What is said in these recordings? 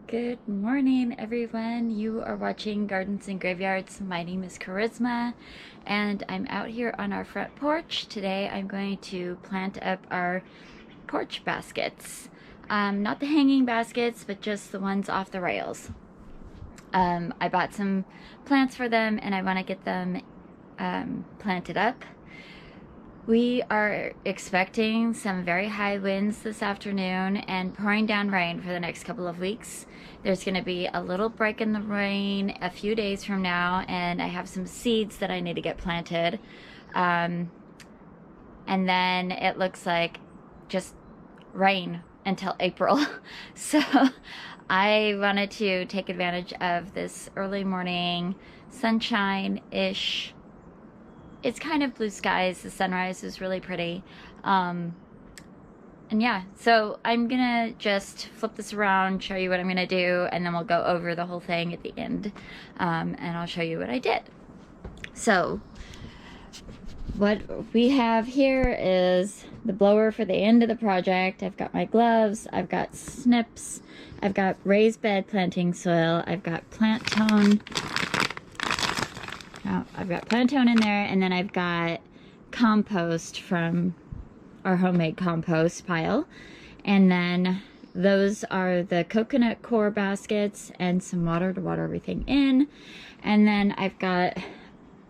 Good morning, everyone. You are watching Gardens and Graveyards. My name is Charisma, and I'm out here on our front porch. Today I'm going to plant up our porch baskets. Not the hanging baskets, but just the ones off the rails. I bought some plants for them, and I want to get them planted up. We are expecting some very high winds this afternoon and pouring down rain for the next couple of weeks. There's going to be a little break in the rain a few days from now, and I have some seeds that I need to get planted. And then it looks like just rain until April. So I wanted to take advantage of this early morning sunshine-ish. It's kind of blue skies. The sunrise is really pretty. And yeah, so I'm gonna just flip this around, show you what I'm gonna do, and then we'll go over the whole thing at the end. And I'll show you what I did. So what we have here is the blower for the end of the project. I've got my gloves, I've got snips, I've got raised bed planting soil, I've got plant tone. I've got plant tone in there, and then I've got compost from our homemade compost pile. And then those are the coconut coir baskets and some water to water everything in. And then I've got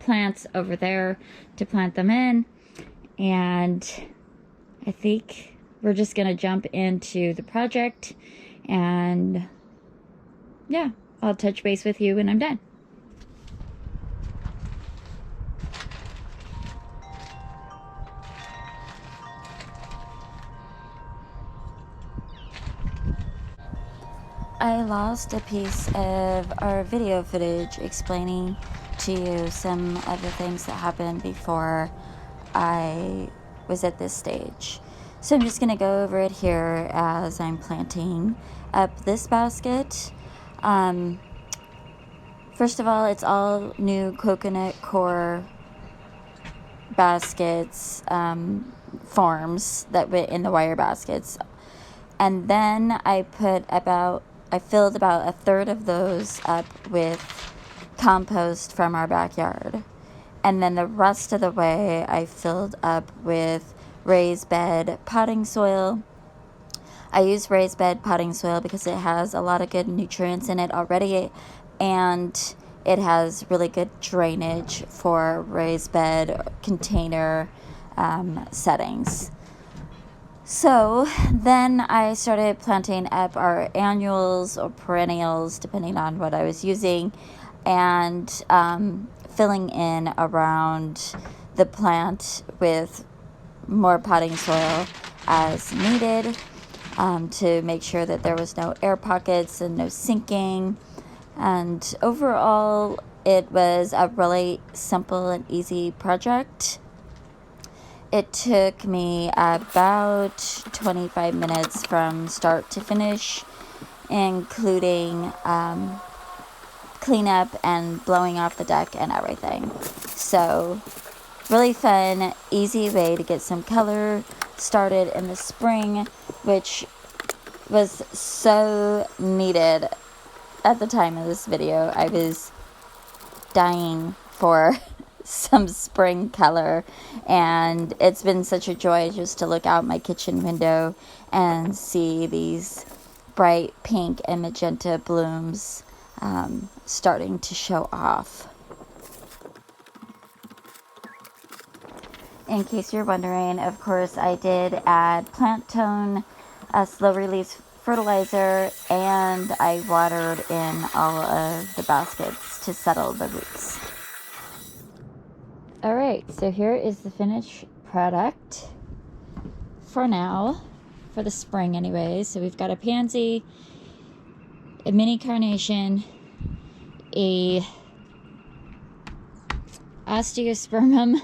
plants over there to plant them in. And I think we're just gonna jump into the project, and yeah, I'll touch base with you when I'm done. I lost a piece of our video footage explaining to you some of the things that happened before I was at this stage. So I'm just going to go over it here as I'm planting up this basket. First of all, it's all new coconut coir baskets, forms that went in the wire baskets. And then I filled about a third of those up with compost from our backyard. And then the rest of the way I filled up with raised bed potting soil. I use raised bed potting soil because it has a lot of good nutrients in it already, and it has really good drainage for raised bed container settings. So then I started planting up our annuals or perennials, depending on what I was using, and filling in around the plant with more potting soil as needed, to make sure that there was no air pockets and no sinking. And overall, it was a really simple and easy project. It took me about 25 minutes from start to finish, including cleanup and blowing off the deck and everything. So really fun, easy way to get some color started in the spring, which was so needed at the time of this video. I was dying for some spring color, and it's been such a joy just to look out my kitchen window and see these bright pink and magenta blooms starting to show off. In case you're wondering, of course, I did add plant tone, slow release fertilizer, and I watered in all of the baskets to settle the roots. Alright, so here is the finished product for now, for the spring anyway. So we've got a pansy, a mini carnation, a osteospermum,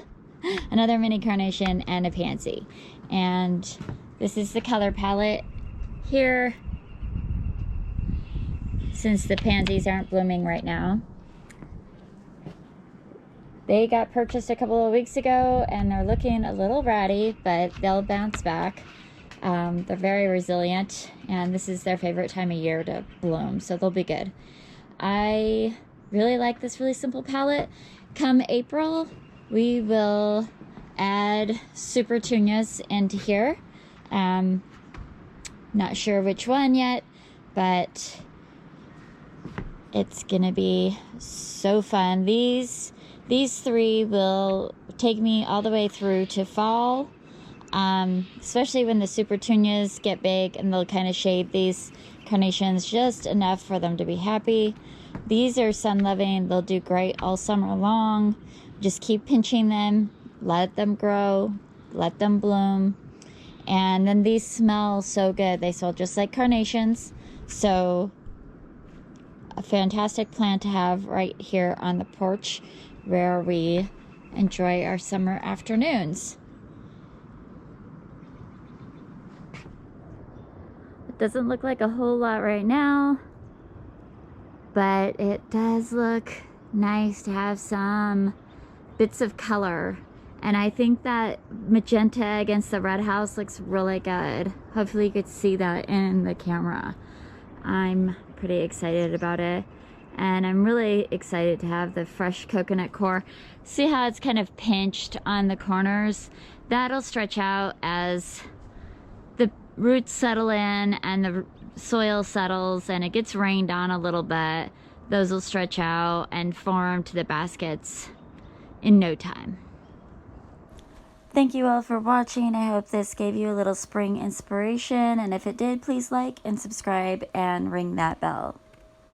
another mini carnation, and a pansy. And this is the color palette here, since the pansies aren't blooming right now. They got purchased a couple of weeks ago, and they're looking a little ratty, but they'll bounce back. They're very resilient, and this is their favorite time of year to bloom, so they'll be good. I really like this really simple palette. Come April, we will add super petunias into here. Not sure which one yet, but it's gonna be so fun. These three will take me all the way through to fall, especially when the super petunias get big, and they'll kind of shade these carnations just enough for them to be happy. These are sun-loving. They'll do great all summer long. Just keep pinching them, let them grow, let them bloom. And then these smell so good. They smell just like carnations. So a fantastic plant to have right here on the porch where we enjoy our summer afternoons. It doesn't look like a whole lot right now, but it does look nice to have some bits of color. And I think that magenta against the red house looks really good. Hopefully you could see that in the camera. I'm pretty excited about it. And I'm really excited to have the fresh coconut coir. See how it's kind of pinched on the corners? That'll stretch out as the roots settle in and the soil settles and it gets rained on a little bit. Those will stretch out and form to the baskets in no time. Thank you all for watching. I hope this gave you a little spring inspiration, and if it did, please like and subscribe and ring that bell.